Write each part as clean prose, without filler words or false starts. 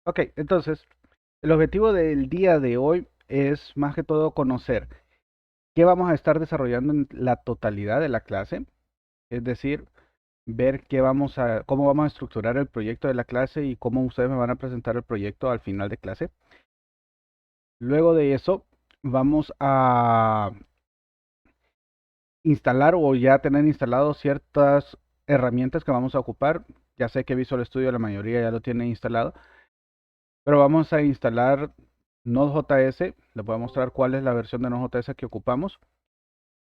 Ok, entonces, el objetivo del día de hoy es más que todo conocer qué vamos a estar desarrollando en la totalidad de la clase, es decir, ver cómo vamos a estructurar el proyecto de la clase y cómo ustedes me van a presentar el proyecto al final de clase. Luego de eso, vamos a instalar o ya tener instalado ciertas herramientas que vamos a ocupar. Ya sé que Visual Studio la mayoría ya lo tiene instalado, pero vamos a instalar Node.js. Les voy a mostrar cuál es la versión de Node.js que ocupamos.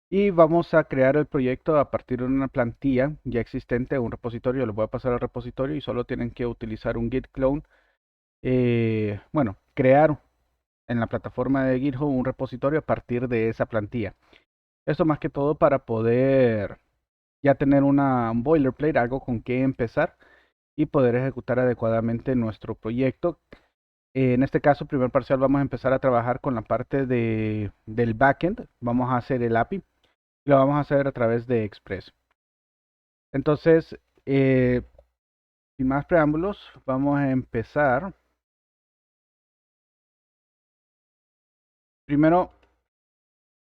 Y vamos a crear el proyecto a partir de una plantilla ya existente, un repositorio. Les voy a pasar al repositorio y solo tienen que utilizar un git clone. Bueno, crear en la plataforma de GitHub un repositorio a partir de esa plantilla. Esto más que todo para poder ya tener un boilerplate, algo con que empezar y poder ejecutar adecuadamente nuestro proyecto. En este caso, primer parcial, vamos a empezar a trabajar con la parte del backend. Vamos a hacer el API y lo vamos a hacer a través de Express. Entonces, sin más preámbulos, vamos a empezar. Primero,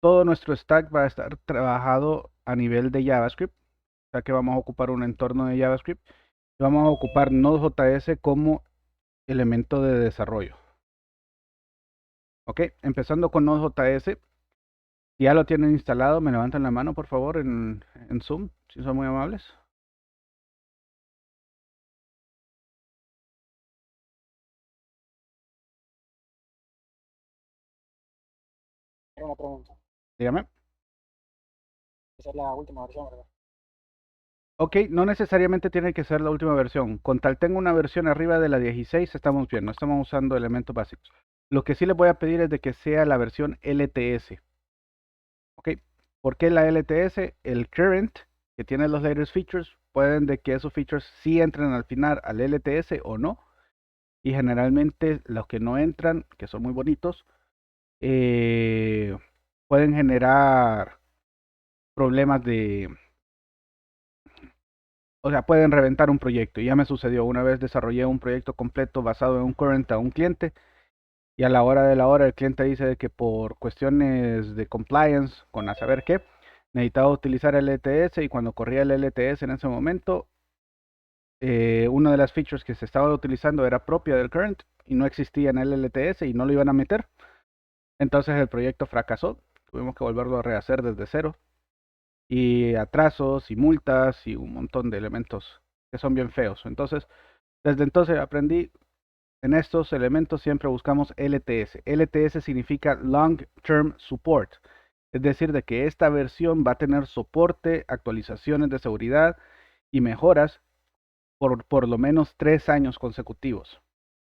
todo nuestro stack va a estar trabajado a nivel de JavaScript, ya que vamos a ocupar un entorno de JavaScript y vamos a ocupar Node.js como elemento de desarrollo. Ok, empezando con Node.js. Si ya lo tienen instalado, me levantan la mano, por favor, en Zoom, si son muy amables. Era una pregunta. Dígame. Esa es la última versión, ¿verdad? Ok, no necesariamente tiene que ser la última versión. Con tal tengo una versión arriba de la 16, estamos bien, no estamos usando elementos básicos. Lo que sí les voy a pedir es de que sea la versión LTS. Ok, ¿por qué la LTS? El current, que tiene los latest features, pueden de que esos features sí entren al final al LTS o no. Y generalmente los que no entran, que son muy bonitos, eh, pueden generar problemas o sea, pueden reventar un proyecto. Y ya me sucedió, una vez desarrollé un proyecto completo basado en un current a un cliente y a la hora de la hora el cliente dice de que por cuestiones de compliance con a saber qué, necesitaba utilizar el LTS y cuando corría el LTS en ese momento, una de las features que se estaba utilizando era propia del current y no existía en el LTS y no lo iban a meter. Entonces el proyecto fracasó, tuvimos que volverlo a rehacer desde cero y atrasos y multas y un montón de elementos que son bien feos. Entonces, desde entonces aprendí en estos elementos siempre buscamos LTS. LTS significa Long Term Support, es decir, de que esta versión va a tener soporte, actualizaciones de seguridad y mejoras por lo menos 3 años consecutivos.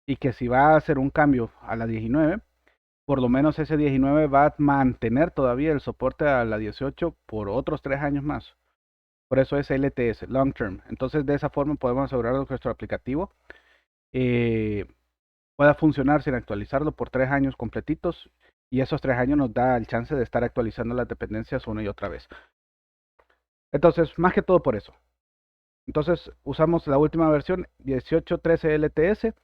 Y que si va a hacer un cambio a la 19, por lo menos ese 19 va a mantener todavía el soporte a la 18 por otros 3 años más. Por eso es LTS, Long Term. Entonces, de esa forma podemos asegurar que nuestro aplicativo eh, pueda funcionar sin actualizarlo por 3 años completitos. Y esos 3 años nos da el chance de estar actualizando las dependencias una y otra vez. Entonces, más que todo por eso. Entonces, usamos la última versión 18.13 LTS.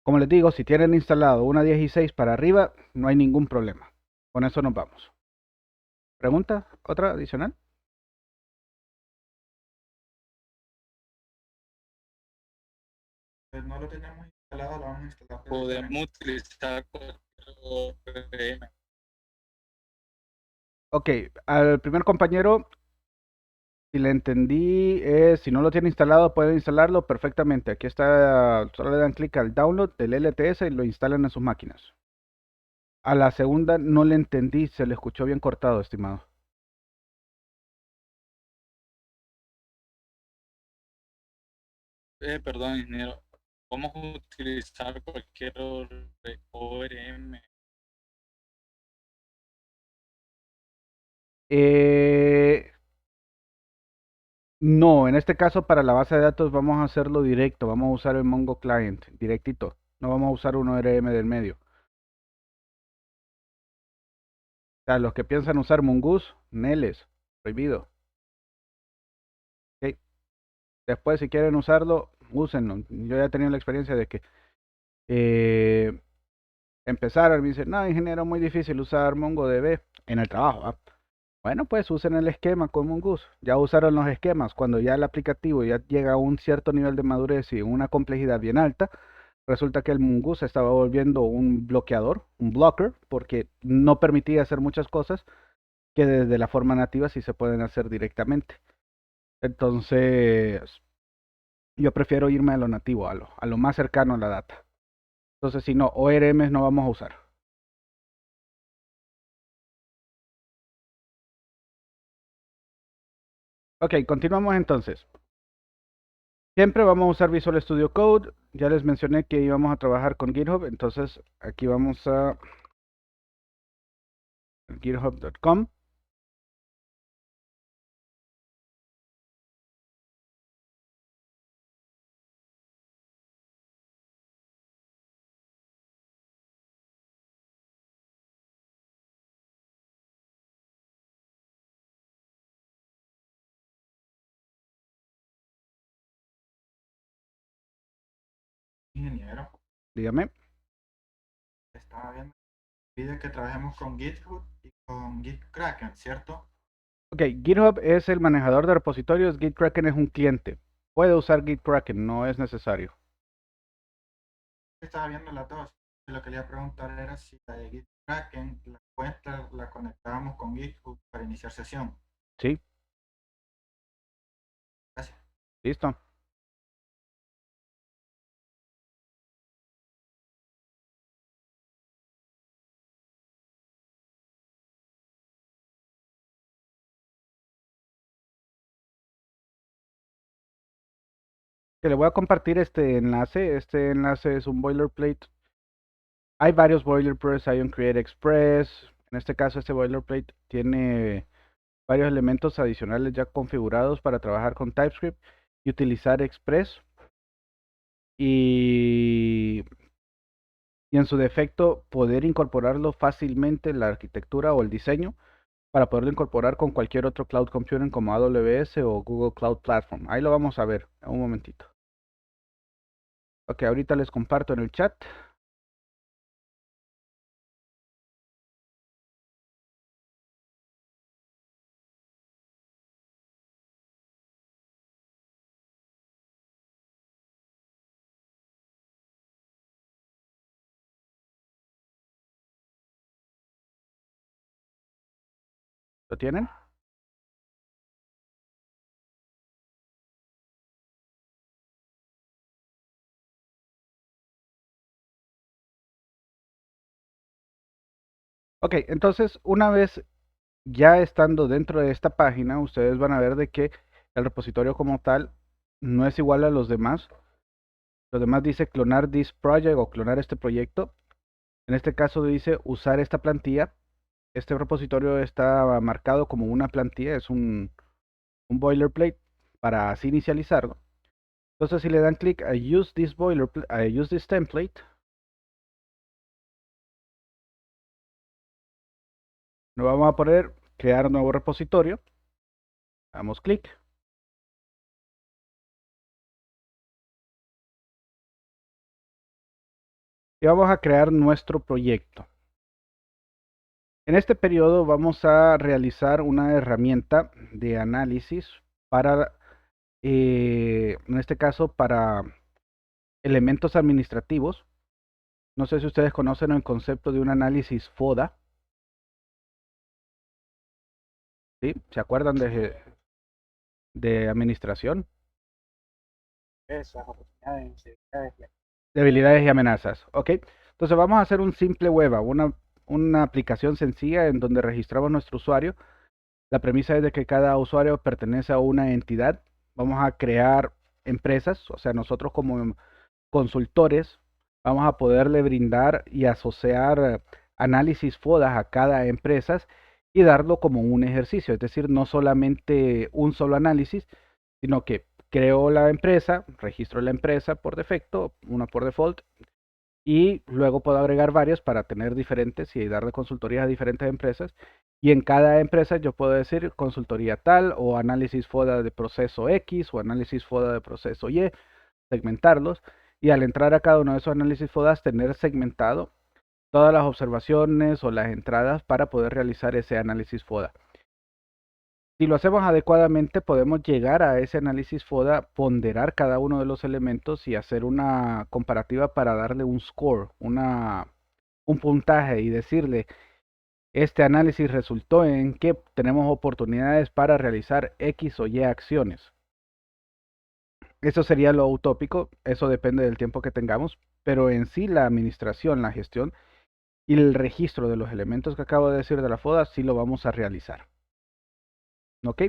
Como les digo, si tienen instalado una 16 para arriba, no hay ningún problema. Con eso nos vamos. ¿Pregunta? ¿Otra adicional? Pues no lo tenemos instalado, lo vamos a instalar. Podemos utilizar cualquier ORM. Ok, al primer compañero, si le entendí, si no lo tiene instalado, puede instalarlo perfectamente. Aquí está, solo le dan clic al download del LTS y lo instalan en sus máquinas. A la segunda no le entendí, se le escuchó bien cortado, estimado. Perdón, ingeniero. Vamos a utilizar cualquier ORM. Eh, no, en este caso para la base de datos vamos a hacerlo directo, vamos a usar el Mongo Client, directito. No vamos a usar un ORM del medio. O sea, los que piensan usar Mongoose, Neles, prohibido. Ok. Después, si quieren usarlo, úsenlo. Yo ya he tenido la experiencia de que empezaron, me dicen, no, ingeniero, muy difícil usar MongoDB en el trabajo. Bueno, pues usen el esquema con Mongoose. Ya usaron los esquemas. Cuando ya el aplicativo ya llega a un cierto nivel de madurez y una complejidad bien alta, resulta que el Mongoose se estaba volviendo un bloqueador, un blocker, porque no permitía hacer muchas cosas que desde la forma nativa sí se pueden hacer directamente. Entonces, yo prefiero irme a lo nativo, a lo más cercano a la data. Entonces, si no, ORMs no vamos a usar. Ok, continuamos entonces. Siempre vamos a usar Visual Studio Code. Ya les mencioné que íbamos a trabajar con GitHub, entonces aquí vamos a github.com. Ingeniero, Dígame. estaba viendo, pide que trabajemos con GitHub y con GitKraken, ¿cierto? Ok, GitHub es el manejador de repositorios, GitKraken es un cliente. Puede usar GitKraken, no es necesario. Estaba viendo las dos. Lo que le iba a preguntar era si la de GitKraken, la cuenta la conectábamos con GitHub para iniciar sesión. Sí, Gracias. listo. Que le voy a compartir este enlace. Este enlace es un boilerplate. Hay varios boilerplates, hay un Create Express. En este caso, este boilerplate tiene varios elementos adicionales ya configurados para trabajar con TypeScript y utilizar Express. Y, y en su defecto, poder incorporarlo fácilmente en la arquitectura o el diseño para poderlo incorporar con cualquier otro cloud computing como AWS o Google Cloud Platform. Ahí lo vamos a ver en un momentito. Ok, ahorita les comparto en el chat. ¿Lo tienen? Ok, entonces una vez ya estando dentro de esta página, ustedes van a ver de que el repositorio como tal no es igual a los demás. Los demás dice clonar this project o clonar este proyecto. En este caso dice usar esta plantilla. Este repositorio está marcado como una plantilla, es un boilerplate para así inicializarlo. Entonces si le dan clic a use this boilerplate, a use this template, nos vamos a poner crear nuevo repositorio. Damos clic. Y vamos a crear nuestro proyecto. En este periodo vamos a realizar una herramienta de análisis para, en este caso, para elementos administrativos. No sé si ustedes conocen el concepto de un análisis FODA. ¿Sí? ¿Se acuerdan de administración? Esas oportunidades, Debilidades y amenazas. Ok. Entonces vamos a hacer un simple web app, una aplicación sencilla en donde registramos nuestro usuario. La premisa es de que cada usuario pertenece a una entidad. Vamos a crear empresas, o sea, nosotros como consultores vamos a poderle brindar y asociar análisis FODAs a cada empresa y darlo como un ejercicio, es decir, no solamente un solo análisis, sino que creo la empresa, registro la empresa por defecto, una por default, y luego puedo agregar varios para tener diferentes y darle consultorías a diferentes empresas. Y en cada empresa yo puedo decir consultoría tal o análisis FODA de proceso X o análisis FODA de proceso Y, segmentarlos y al entrar a cada uno de esos análisis FODAs tener segmentado todas las observaciones o las entradas para poder realizar ese análisis FODA. Si lo hacemos adecuadamente, podemos llegar a ese análisis FODA, ponderar cada uno de los elementos y hacer una comparativa para darle un score, un puntaje y decirle, este análisis resultó en que tenemos oportunidades para realizar X o Y acciones. Eso sería lo utópico, eso depende del tiempo que tengamos, pero en sí la administración, la gestión y el registro de los elementos que acabo de decir de la FODA sí lo vamos a realizar. ¿Ok?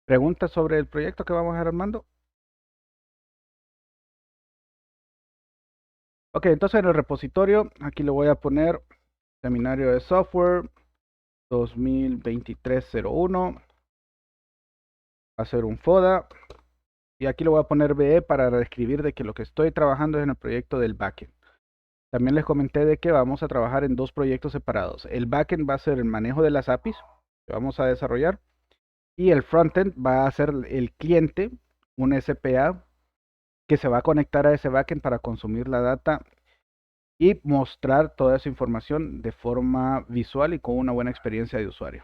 ¿Preguntas sobre el proyecto que vamos a ir armando? Ok, entonces en el repositorio, aquí le voy a poner seminario de software 2023-01, hacer un FODA, y aquí le voy a poner BE para describir de que lo que estoy trabajando es en el proyecto del backend. También les comenté de que vamos a trabajar en dos proyectos separados. El backend va a ser el manejo de las APIs que vamos a desarrollar, y el frontend va a ser el cliente, un SPA, que se va a conectar a ese backend para consumir la data y mostrar toda esa información de forma visual y con una buena experiencia de usuario.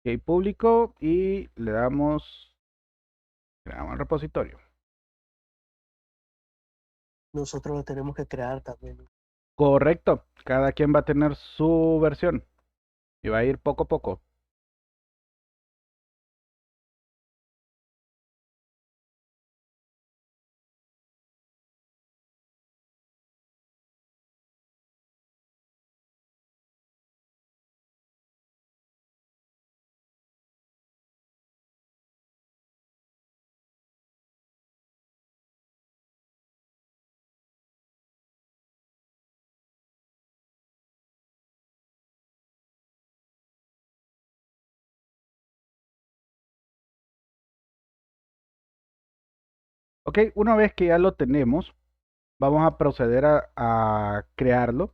Ok, público, y le damos al repositorio. Nosotros lo tenemos que crear también. Correcto, cada quien va a tener su versión y va a ir poco a poco. Ok, una vez que ya lo tenemos, vamos a proceder a crearlo.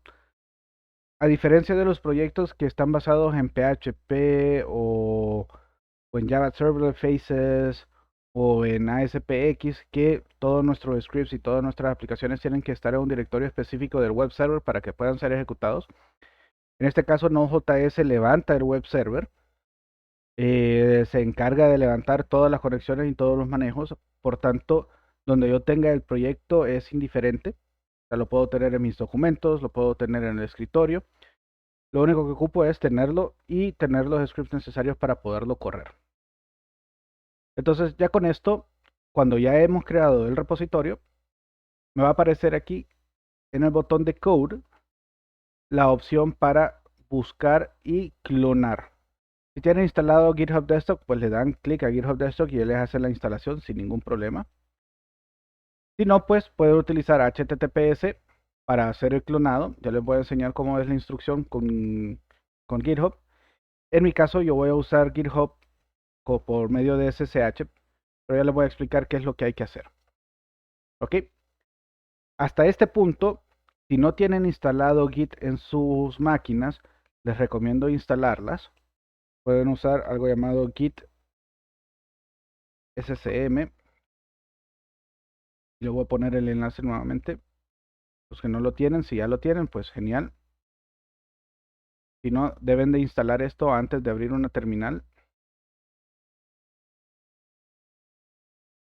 A diferencia de los proyectos que están basados en PHP o en Java Server Faces o en ASPX, que todos nuestros scripts y todas nuestras aplicaciones tienen que estar en un directorio específico del web server para que puedan ser ejecutados. En este caso, Node.js levanta el web server, se encarga de levantar todas las conexiones y todos los manejos. Por tanto, donde yo tenga el proyecto es indiferente. O sea, lo puedo tener en mis documentos, lo puedo tener en el escritorio. Lo único que ocupo es tenerlo y tener los scripts necesarios para poderlo correr. Entonces, ya con esto, cuando ya hemos creado el repositorio, me va a aparecer aquí en el botón de Code la opción para buscar y clonar. Si tienen instalado GitHub Desktop, pues le dan clic a GitHub Desktop y él les hace la instalación sin ningún problema. Si no, pues pueden utilizar HTTPS para hacer el clonado. Ya les voy a enseñar cómo es la instrucción con GitHub. En mi caso, yo voy a usar GitHub por medio de SSH, pero ya les voy a explicar qué es lo que hay que hacer. ¿Ok? Hasta este punto, si no tienen instalado Git en sus máquinas, les recomiendo instalarlas. Pueden usar algo llamado Git SCM. Yo voy a poner el enlace nuevamente. Los que no lo tienen, si ya lo tienen, pues genial. Si no, deben de instalar esto antes de abrir una terminal.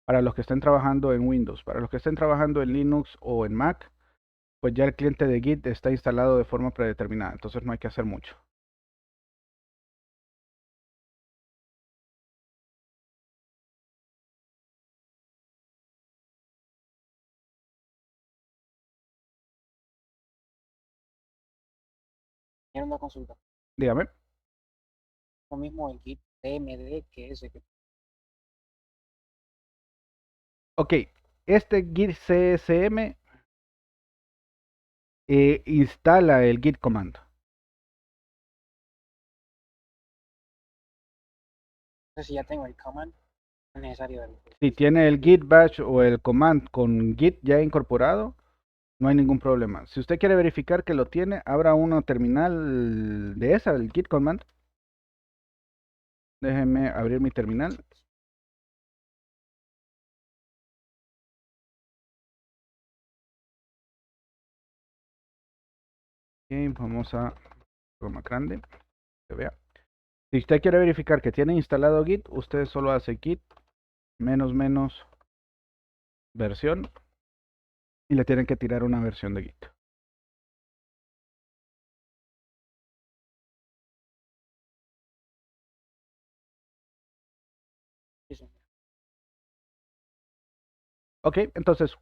Para los que estén trabajando en Windows, para los que estén trabajando en Linux o en Mac, pues ya el cliente de Git está instalado de forma predeterminada, entonces no hay que hacer mucho. Tiene una consulta. Dígame. Lo mismo el Git TMD que ese que Ok, este Git CSM instala el Git command. Entonces, si ya tengo el command, no es necesario Si tiene el git bash o el command con git ya incorporado, no hay ningún problema. Si usted quiere verificar que lo tiene, abra una terminal de esa, el git command. Déjenme abrir mi terminal. Y vamos a más grande, que vea. Si usted quiere verificar que tiene instalado Git, usted solo hace Git menos versión y le tienen que tirar una versión de Git. eso. Ok, entonces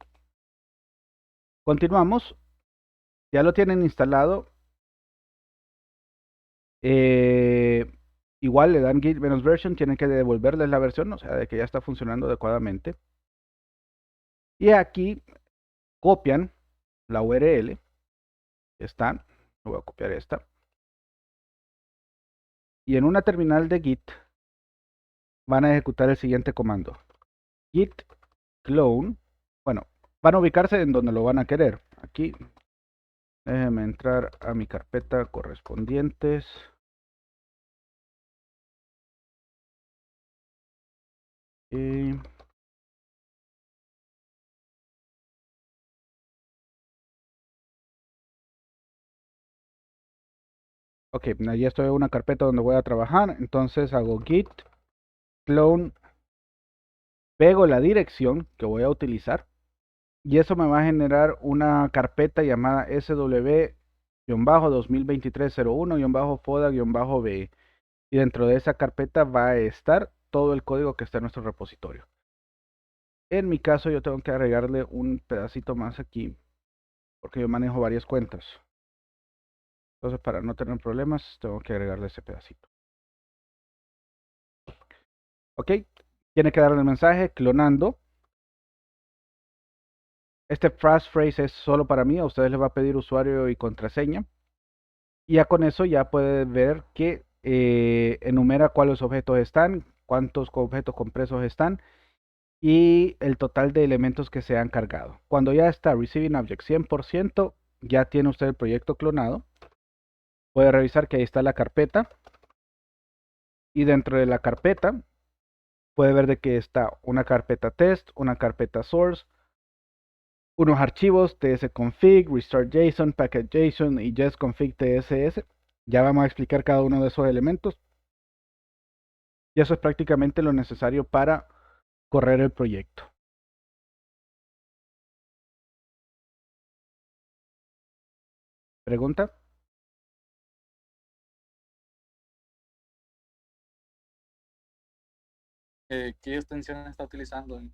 continuamos. Ya lo tienen instalado. Igual le dan git menos version, tienen que devolverles la versión, o sea, de que ya está funcionando adecuadamente. Y aquí copian la URL. Está, voy a copiar esta. Y en una terminal de Git van a ejecutar el siguiente comando. Git clone. Bueno, van a ubicarse en donde lo van a querer. Aquí, déjenme entrar a mi carpeta correspondientes. Ok, ya estoy en una carpeta donde voy a trabajar. Entonces hago git clone, pego la dirección que voy a utilizar. Y eso me va a generar una carpeta llamada sw-2023-01-foda-be. Y dentro de esa carpeta va a estar todo el código que está en nuestro repositorio. En mi caso yo tengo que agregarle un pedacito más aquí, porque yo manejo varias cuentas. Entonces para no tener problemas tengo que agregarle ese pedacito. Ok, tiene que darle el mensaje clonando. Este passphrase es solo para mí, a ustedes les va a pedir usuario y contraseña. Y ya con eso ya puede ver que enumera cuáles objetos están, cuántos objetos compresos están y el total de elementos que se han cargado. Cuando ya está Receiving Object 100%, ya tiene usted el proyecto clonado. Puede revisar que ahí está la carpeta. Y dentro de la carpeta puede ver de que está una carpeta test, una carpeta source, unos archivos tsconfig, restart.json, package.json y justconfig tss. Ya vamos a explicar cada uno de esos elementos. Y eso es prácticamente lo necesario para correr el proyecto. ¿Pregunta? ¿Qué extensión está utilizando? En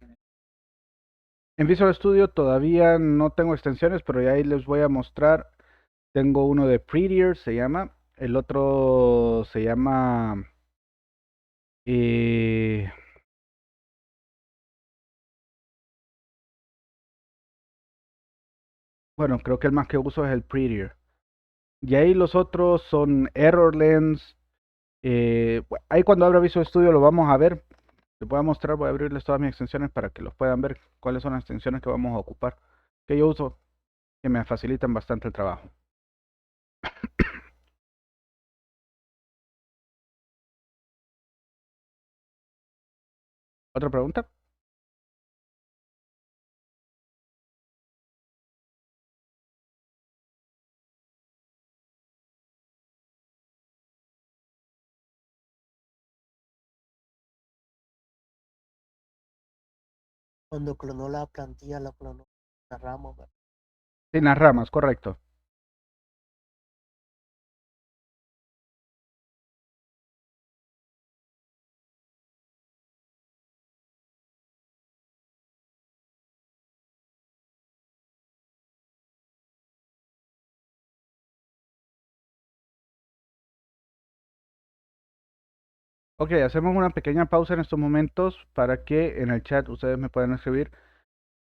Visual Studio todavía no tengo extensiones, pero ya ahí les voy a mostrar. Tengo uno de Prettier, se llama. El otro se llama... bueno, creo que el más que uso es el Prettier. Y ahí los otros son Errorlens. Ahí cuando abra Visual Studio lo vamos a ver. Les voy a mostrar, voy a abrirles todas mis extensiones para que los puedan ver cuáles son las extensiones que vamos a ocupar. Que yo uso, que me facilitan bastante el trabajo. ¿Otra pregunta? Cuando clonó la plantilla, la clonó la rama, ¿verdad? Sin las ramas, correcto. Ok, hacemos una pequeña pausa en estos momentos para que en el chat ustedes me puedan escribir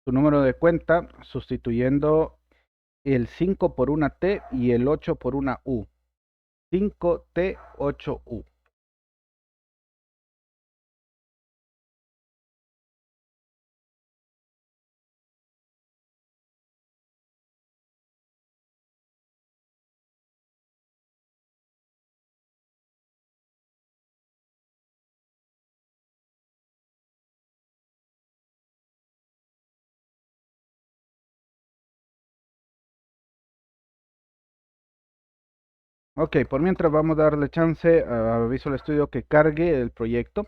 su número de cuenta sustituyendo el 5 por una T y el 8 por una U. 5T8U. Ok, por mientras vamos a darle chance a Visual Studio que cargue el proyecto.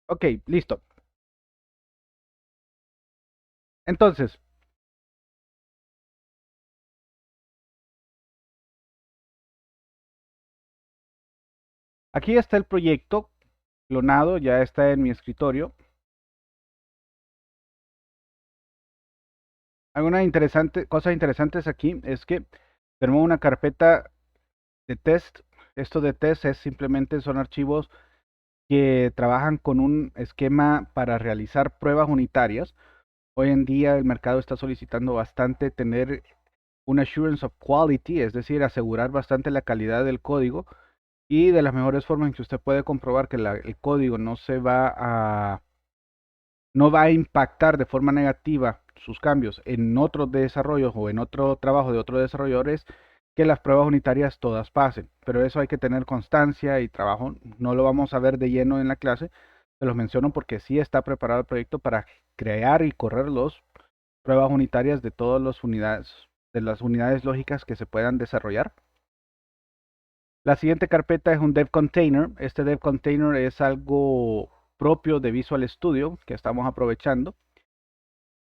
Ok, listo. Entonces, aquí está el proyecto clonado, ya está en mi escritorio. Cosas interesantes aquí es que tenemos una carpeta de test. Esto de test es simplemente son archivos que trabajan con un esquema para realizar pruebas unitarias. Hoy en día el mercado está solicitando bastante tener un assurance of quality, es decir, asegurar bastante la calidad del código, y de las mejores formas en que usted puede comprobar que el código no va a impactar de forma negativa sus cambios en otros desarrollos o en otro trabajo de otros desarrolladores, que las pruebas unitarias todas pasen. Pero eso hay que tener constancia y trabajo. No lo vamos a ver de lleno en la clase. Se los menciono porque sí está preparado el proyecto para crear y correr las pruebas unitarias de todas las unidades lógicas que se puedan desarrollar. La siguiente carpeta es un dev container. Este dev container es algo propio de Visual Studio que estamos aprovechando.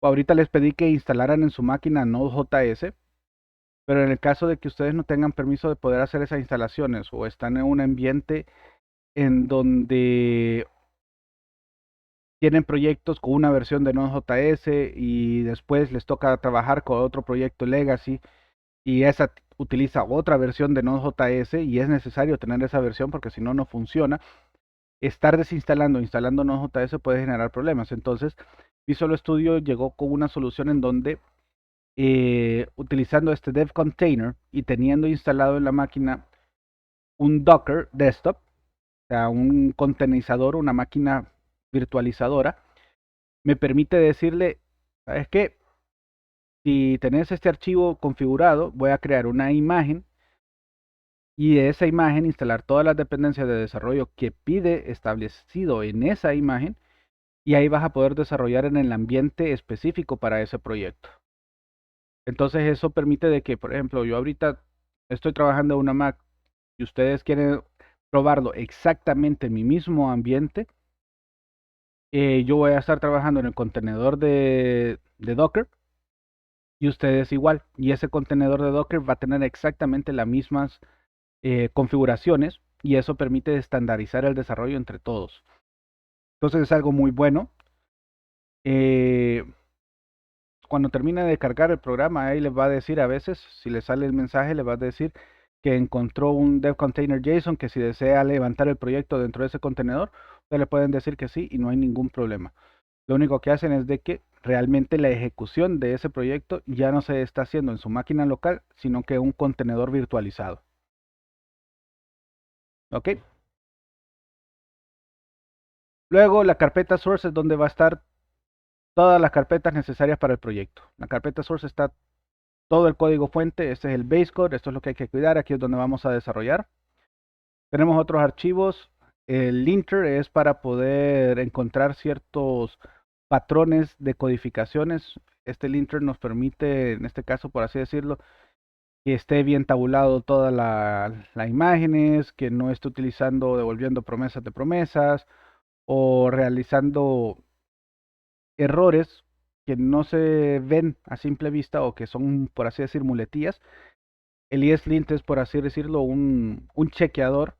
Ahorita les pedí que instalaran en su máquina Node.js, pero en el caso de que ustedes no tengan permiso de poder hacer esas instalaciones o están en un ambiente en donde tienen proyectos con una versión de Node.js y después les toca trabajar con otro proyecto legacy y esa utiliza otra versión de Node.js y es necesario tener esa versión porque si no, no funciona. Estar desinstalando e instalando Node.js puede generar problemas. Entonces, Visual Studio llegó con una solución en donde utilizando este dev container y teniendo instalado en la máquina un Docker desktop, o sea, un contenizador, una máquina virtualizadora, me permite decirle, ¿sabes qué? Si tenés este archivo configurado, voy a crear una imagen y de esa imagen instalar todas las dependencias de desarrollo que pide establecido en esa imagen, y ahí vas a poder desarrollar en el ambiente específico para ese proyecto. Entonces eso permite de que, por ejemplo, yo ahorita estoy trabajando en una Mac y ustedes quieren probarlo exactamente en mi mismo ambiente, yo voy a estar trabajando en el contenedor de Docker y ustedes igual. Y ese contenedor de Docker va a tener exactamente las mismas configuraciones y eso permite estandarizar el desarrollo entre todos. Entonces es algo muy bueno. Eh, Cuando termine de cargar el programa, ahí les va a decir a veces, si le sale el mensaje, les va a decir que encontró un dev container JSON, que si desea levantar el proyecto dentro de ese contenedor, ustedes le pueden decir que sí y no hay ningún problema. Lo único que hacen es de que realmente la ejecución de ese proyecto ya no se está haciendo en su máquina local, sino que un contenedor virtualizado. ¿Ok? Luego la carpeta source es donde va a estar todas las carpetas necesarias para el proyecto. La carpeta source está todo el código fuente, este es el base code, esto es lo que hay que cuidar, aquí es donde vamos a desarrollar. Tenemos otros archivos, el linter es para poder encontrar ciertos patrones de codificaciones. Este linter nos permite, en este caso por así decirlo, que esté bien tabulado todas las imágenes, que no esté utilizando, devolviendo promesas de promesas o realizando errores que no se ven a simple vista o que son, por así decir, muletillas. El ESLint es, por así decirlo, un chequeador,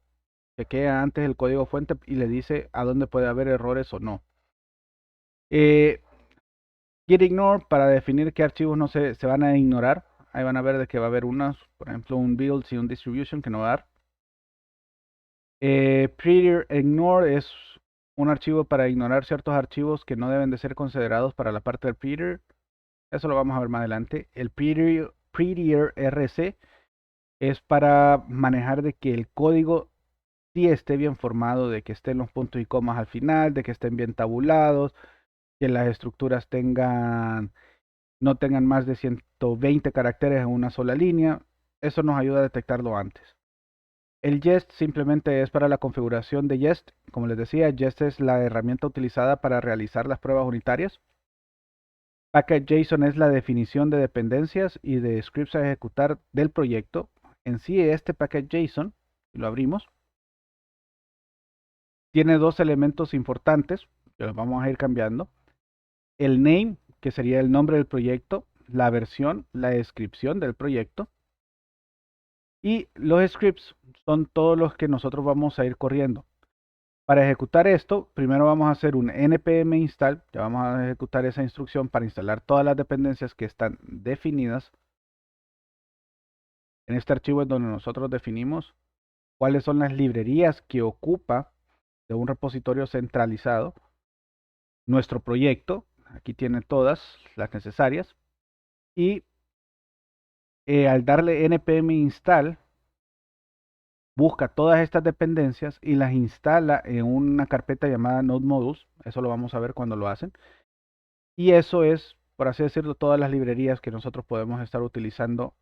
chequea antes el código fuente y le dice a dónde puede haber errores o no. Gitignore para definir qué archivos no se van a ignorar. Ahí van a ver de que va a haber unas, por ejemplo, un build y un distribution que no va a dar. Prettier-ignore es un archivo para ignorar ciertos archivos que no deben de ser considerados para la parte del prettier. Eso lo vamos a ver más adelante. El prettier-rc es para manejar de que el código sí esté bien formado, de que estén los puntos y comas al final, de que estén bien tabulados, que las estructuras no tengan más de 120 caracteres en una sola línea. Eso nos ayuda a detectarlo antes. El Jest simplemente es para la configuración de Jest. Como les decía, Jest es la herramienta utilizada para realizar las pruebas unitarias. Package.json es la definición de dependencias y de scripts a ejecutar del proyecto. En sí, este package.json, si lo abrimos, tiene dos elementos importantes, que los vamos a ir cambiando. El name, que sería el nombre del proyecto, la versión, la descripción del proyecto. Y los scripts son todos los que nosotros vamos a ir corriendo. Para ejecutar esto, primero vamos a hacer un npm install. Ya vamos a ejecutar esa instrucción para instalar todas las dependencias que están definidas. En este archivo es donde nosotros definimos cuáles son las librerías que ocupa de un repositorio centralizado nuestro proyecto. Aquí tiene todas las necesarias. Y al darle npm install, busca todas estas dependencias y las instala en una carpeta llamada Node Modules. Eso lo vamos a ver cuando lo hacen. Y eso es, por así decirlo, todas las librerías que nosotros podemos estar utilizando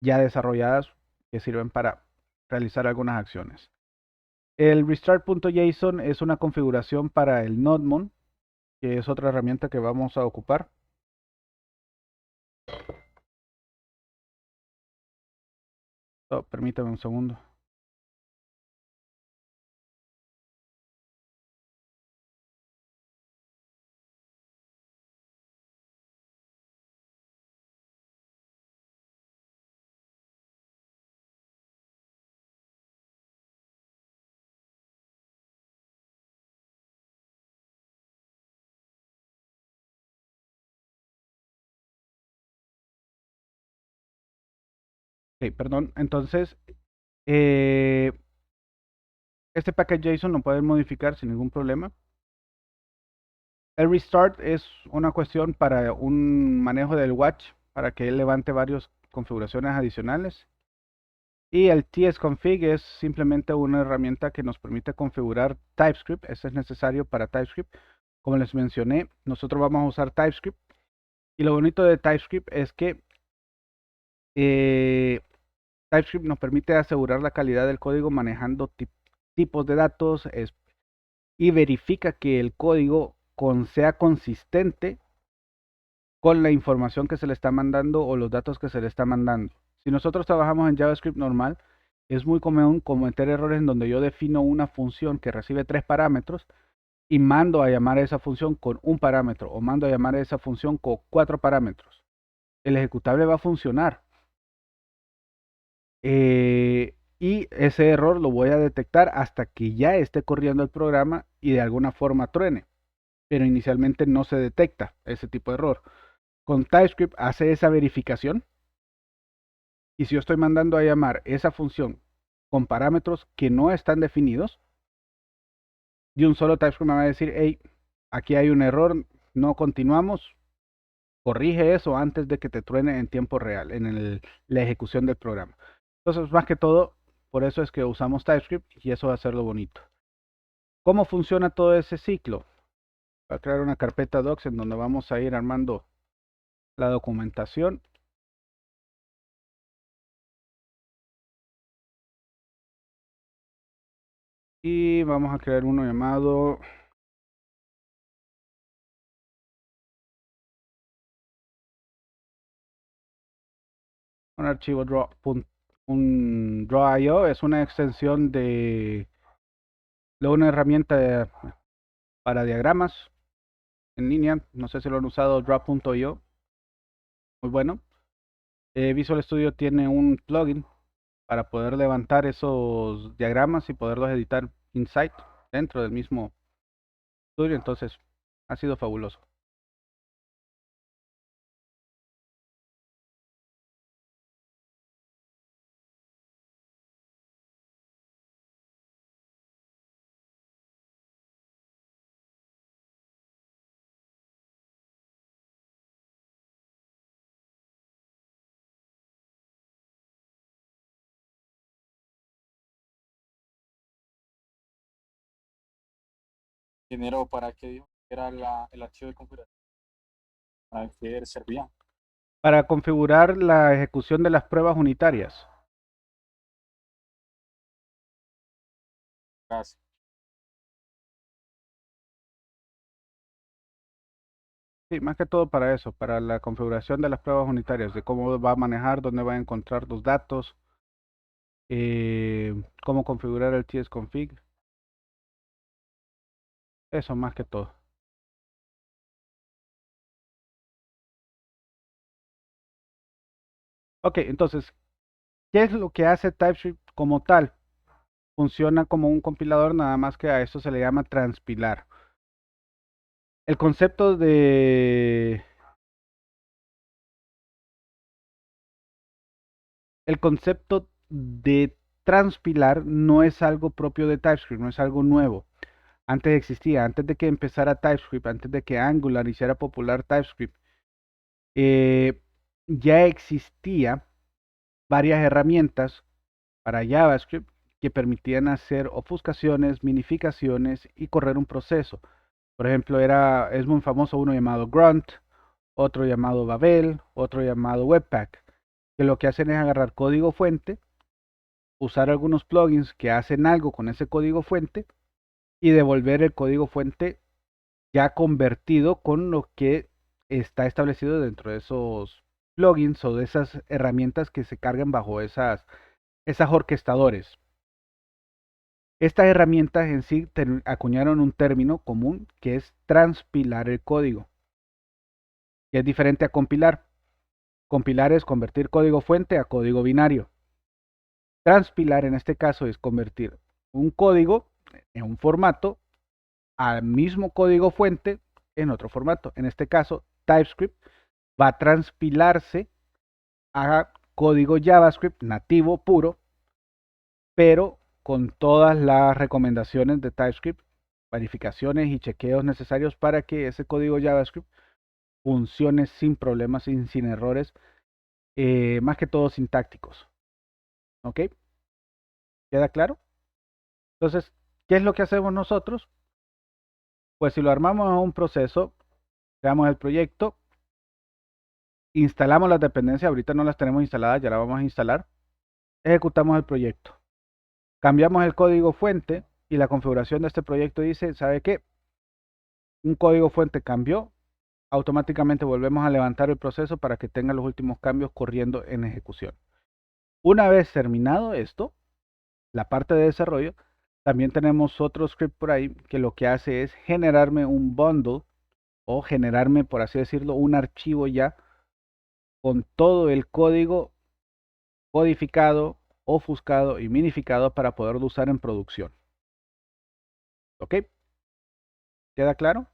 ya desarrolladas que sirven para realizar algunas acciones. El restart.json es una configuración para el NodeMon, que es otra herramienta que vamos a ocupar. Oh, permítame un segundo. Ok, perdón. Entonces, este package.json lo pueden modificar sin ningún problema. El restart es una cuestión para un manejo del watch, para que él levante varias configuraciones adicionales. Y el tsconfig es simplemente una herramienta que nos permite configurar TypeScript. Eso es necesario para TypeScript. Como les mencioné, nosotros vamos a usar TypeScript. Y lo bonito de TypeScript es que TypeScript nos permite asegurar la calidad del código manejando tipos de datos y verifica que el código sea consistente con la información que se le está mandando o los datos que se le está mandando. Si nosotros trabajamos en JavaScript normal, es muy común cometer errores en donde yo defino una función que recibe 3 parámetros y mando a llamar a esa función con un parámetro o mando a llamar a esa función con 4 parámetros. El ejecutable va a funcionar. Y ese error lo voy a detectar hasta que ya esté corriendo el programa y de alguna forma truene. Pero inicialmente no se detecta ese tipo de error. Con TypeScript hace esa verificación. Y si yo estoy mandando a llamar esa función con parámetros que no están definidos, de un solo TypeScript me va a decir, hey, aquí hay un error, no continuamos, corrige eso antes de que te truene en tiempo real, en la ejecución del programa. Entonces, más que todo, por eso es que usamos TypeScript y eso va a ser lo bonito. ¿Cómo funciona todo ese ciclo? Voy a crear una carpeta docs en donde vamos a ir armando la documentación. Y vamos a crear uno llamado un archivo un Draw.io. Es una extensión de una herramienta para diagramas en línea. No sé si lo han usado, Draw.io. Muy bueno. Visual Studio tiene un plugin para poder levantar esos diagramas y poderlos editar inside dentro del mismo Studio. Entonces ha sido fabuloso. Dinero para qué dijo que era el archivo de configuración. ¿Para qué servía? Para configurar la ejecución de las pruebas unitarias. Gracias. Sí, más que todo para eso, para la configuración de las pruebas unitarias, de cómo va a manejar, dónde va a encontrar los datos, cómo configurar el tsconfig. Eso más que todo. Ok, entonces, ¿qué es lo que hace TypeScript como tal? Funciona como un compilador, nada más que a esto se le llama transpilar. El concepto de transpilar no es algo propio de TypeScript, no es algo nuevo. Antes existía, antes de que empezara TypeScript, antes de que Angular hiciera popular TypeScript, ya existía varias herramientas para JavaScript que permitían hacer ofuscaciones, minificaciones y correr un proceso. Por ejemplo, es muy famoso uno llamado Grunt, otro llamado Babel, otro llamado Webpack, que lo que hacen es agarrar código fuente, usar algunos plugins que hacen algo con ese código fuente y devolver el código fuente ya convertido con lo que está establecido dentro de esos plugins o de esas herramientas que se cargan bajo esas orquestadores. Estas herramientas en sí acuñaron un término común que es transpilar el código, que es diferente a compilar. Compilar es convertir código fuente a código binario. Transpilar en este caso es convertir un código en un formato al mismo código fuente en otro formato. En este caso, TypeScript va a transpilarse a código JavaScript nativo puro, pero con todas las recomendaciones de TypeScript, verificaciones y chequeos necesarios para que ese código JavaScript funcione sin problemas, sin errores, más que todo sintácticos. ¿Ok? ¿Queda claro? Entonces, ¿qué es lo que hacemos nosotros? Pues si lo armamos a un proceso, creamos el proyecto, instalamos las dependencias, ahorita no las tenemos instaladas, ya las vamos a instalar, ejecutamos el proyecto, cambiamos el código fuente y la configuración de este proyecto dice, ¿sabe qué? Un código fuente cambió, automáticamente volvemos a levantar el proceso para que tenga los últimos cambios corriendo en ejecución. Una vez terminado esto, la parte de desarrollo, también tenemos otro script por ahí que lo que hace es generarme un bundle o generarme, por así decirlo, un archivo ya con todo el código codificado, ofuscado y minificado para poderlo usar en producción. ¿Ok? ¿Queda claro?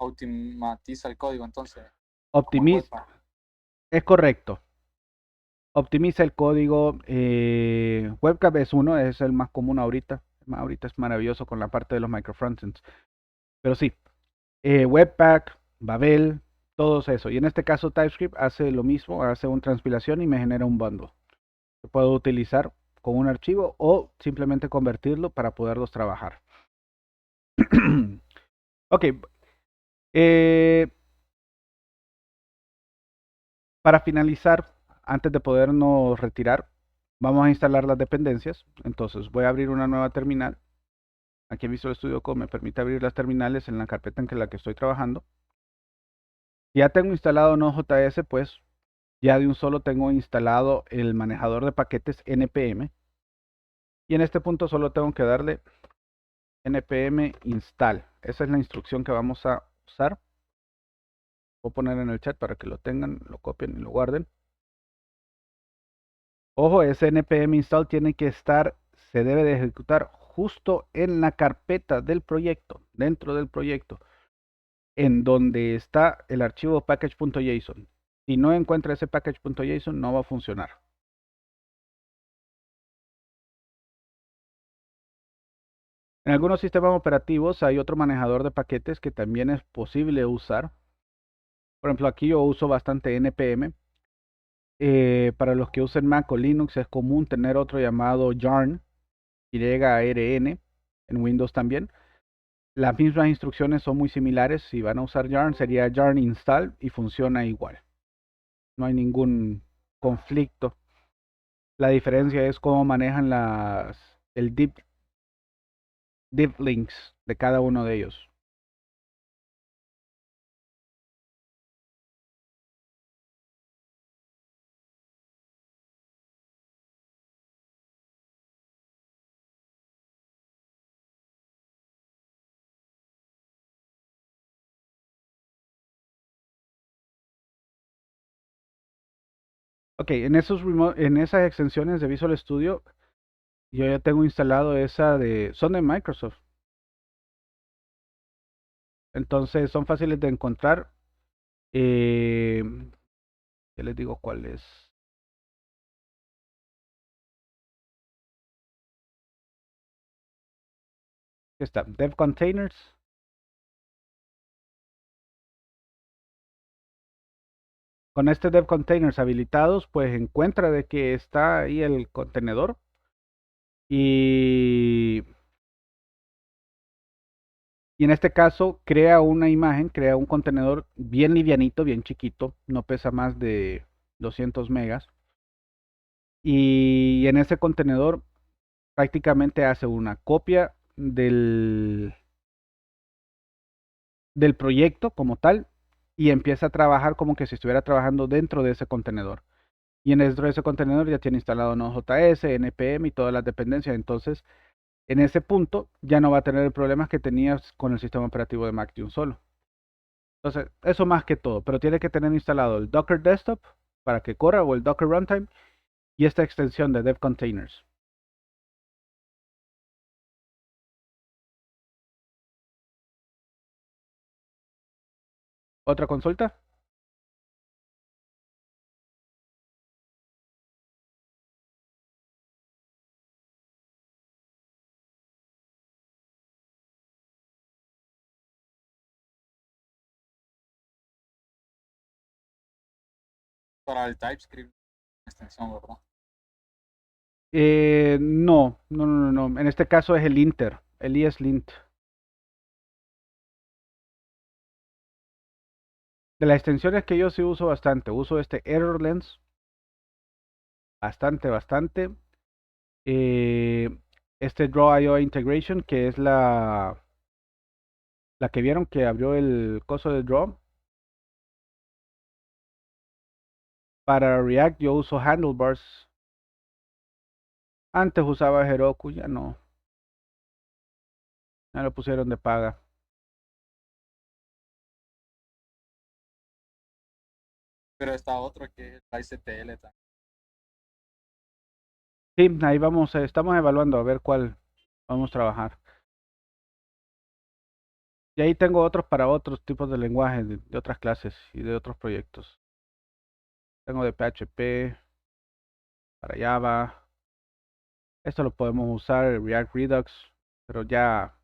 Automatiza el código entonces. Optimiza. Es correcto. Optimiza el código. Webpack es uno, es el más común ahorita. Ahorita es maravilloso con la parte de los microfrontends. Pero sí, Webpack, Babel, todo eso. Y en este caso TypeScript hace lo mismo, hace una transpilación y me genera un bundle. Que puedo utilizar con un archivo o simplemente convertirlo para poderlos trabajar. Ok. eh, para finalizar, antes de podernos retirar, vamos a instalar las dependencias. Entonces voy a abrir una nueva terminal. Aquí en Visual Studio Code me permite abrir las terminales en la carpeta en la que estoy trabajando. Ya tengo instalado Node.js, pues ya de un solo tengo instalado el manejador de paquetes npm. Y en este punto solo tengo que darle npm install. Esa es la instrucción que vamos a usar. Voy a poner en el chat para que lo tengan, lo copien y lo guarden. Ojo, ese npm install tiene que estar, se debe de ejecutar justo en la carpeta del proyecto, dentro del proyecto, en donde está el archivo package.json. Si no encuentra ese package.json, no va a funcionar. En algunos sistemas operativos hay otro manejador de paquetes que también es posible usar. Por ejemplo, aquí yo uso bastante npm. Para los que usen Mac o Linux es común tener otro llamado yarn, YARN, en Windows también. Las mismas instrucciones son muy similares. Si van a usar yarn, sería yarn install y funciona igual. No hay ningún conflicto. La diferencia es cómo manejan el div links de cada uno de ellos. Ok, en esas extensiones de Visual Studio, yo ya tengo instalado son de Microsoft. Entonces son fáciles de encontrar. Ya les digo cuál es. Aquí está, Dev Containers. Con este Dev Containers habilitados, pues encuentra de que está ahí el contenedor. Y en este caso crea una imagen, crea un contenedor bien livianito, bien chiquito, no pesa más de 200 megas. Y en ese contenedor prácticamente hace una copia del proyecto como tal y empieza a trabajar como que si estuviera trabajando dentro de ese contenedor. Y dentro de ese contenedor ya tiene instalado Node.js, npm y todas las dependencias. Entonces, en ese punto ya no va a tener el problema que tenías con el sistema operativo de Mac de un solo. Entonces, eso más que todo, pero tiene que tener instalado el Docker Desktop para que corra o el Docker Runtime y esta extensión de Dev Containers. ¿Otra consulta? Para el TypeScript, extensión, ¿verdad? No. En este caso es el linter, el ESLint. De las extensiones que yo sí uso bastante, uso este ErrorLens, bastante. Eh, este Draw.io Integration, que es la que vieron que abrió el coso de Draw. Para React yo uso Handlebars. Antes usaba Heroku, ya no. Ya lo pusieron de paga. Pero está otro que es la ICTL también. Sí, ahí vamos, estamos evaluando a ver cuál vamos a trabajar. Y ahí tengo otros para otros tipos de lenguajes, de otras clases y de otros proyectos. Tengo de PHP, para Java. Esto lo podemos usar, el React Redux, pero ya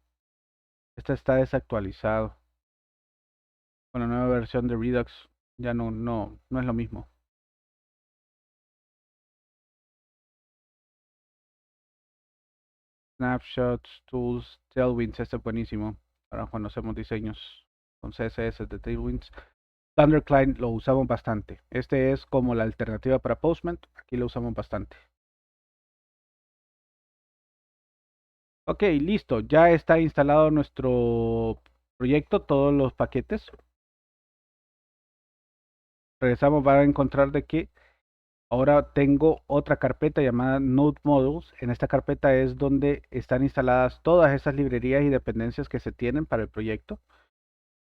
este está desactualizado. Con la nueva versión de Redux ya no es lo mismo. Snapshots, Tools, Tailwinds, este es buenísimo para cuando hacemos diseños con CSS de Tailwinds. Thundercline lo usamos bastante. Este es como la alternativa para Postman. Aquí lo usamos bastante. Ok, listo. Ya está instalado nuestro proyecto, todos los paquetes. Regresamos, van a encontrar de que ahora tengo otra carpeta llamada Node Modules. En esta carpeta es donde están instaladas todas esas librerías y dependencias que se tienen para el proyecto.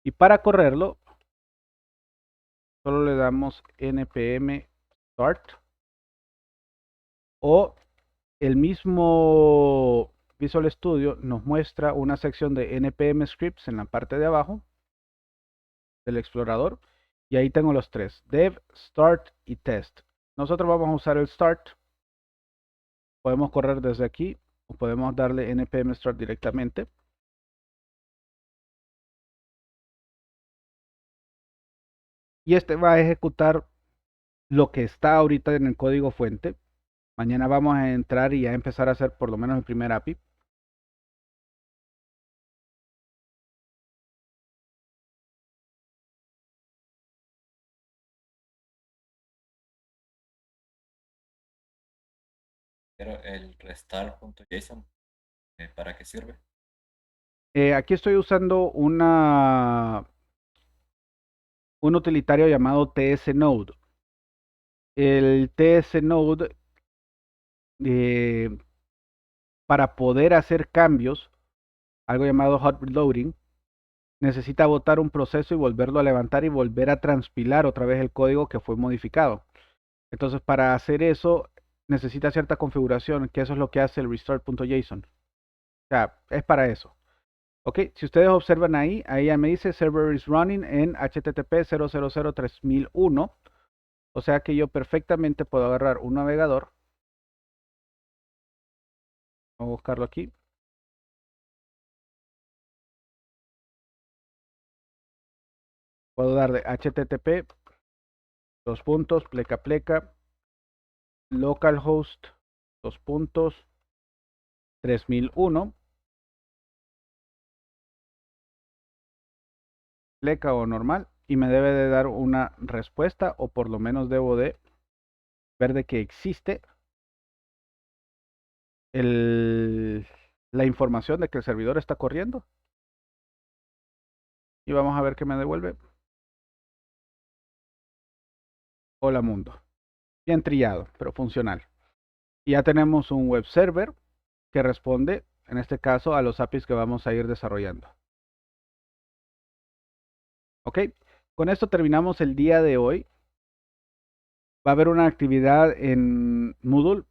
Y para correrlo, solo le damos npm start o el mismo Visual Studio nos muestra una sección de npm scripts en la parte de abajo del explorador y ahí tengo los tres: dev, start y test. Nosotros vamos a usar el start. Podemos correr desde aquí o podemos darle npm start directamente. Y este va a ejecutar lo que está ahorita en el código fuente. Mañana vamos a entrar y a empezar a hacer por lo menos el primer API. Pero el restart.json, ¿para qué sirve? Aquí estoy usando un utilitario llamado tsnode. El tsnode, para poder hacer cambios, algo llamado hot reloading, necesita botar un proceso y volverlo a levantar y volver a transpilar otra vez el código que fue modificado. Entonces, para hacer eso necesita cierta configuración, que eso es lo que hace el restart.json. O sea, es para eso. Ok, si ustedes observan ahí ya me dice server is running en HTTP 0003001. O sea que yo perfectamente puedo agarrar un navegador. Vamos a buscarlo aquí. Puedo darle HTTP, dos puntos, pleca pleca, localhost, dos puntos, 3001, pleca o normal, y me debe de dar una respuesta, o por lo menos debo de ver de que existe la información de que el servidor está corriendo. Y vamos a ver qué me devuelve. Hola mundo. Bien trillado, pero funcional. Y ya tenemos un web server que responde, en este caso, a los APIs que vamos a ir desarrollando. Ok, con esto terminamos el día de hoy. Va a haber una actividad en Moodle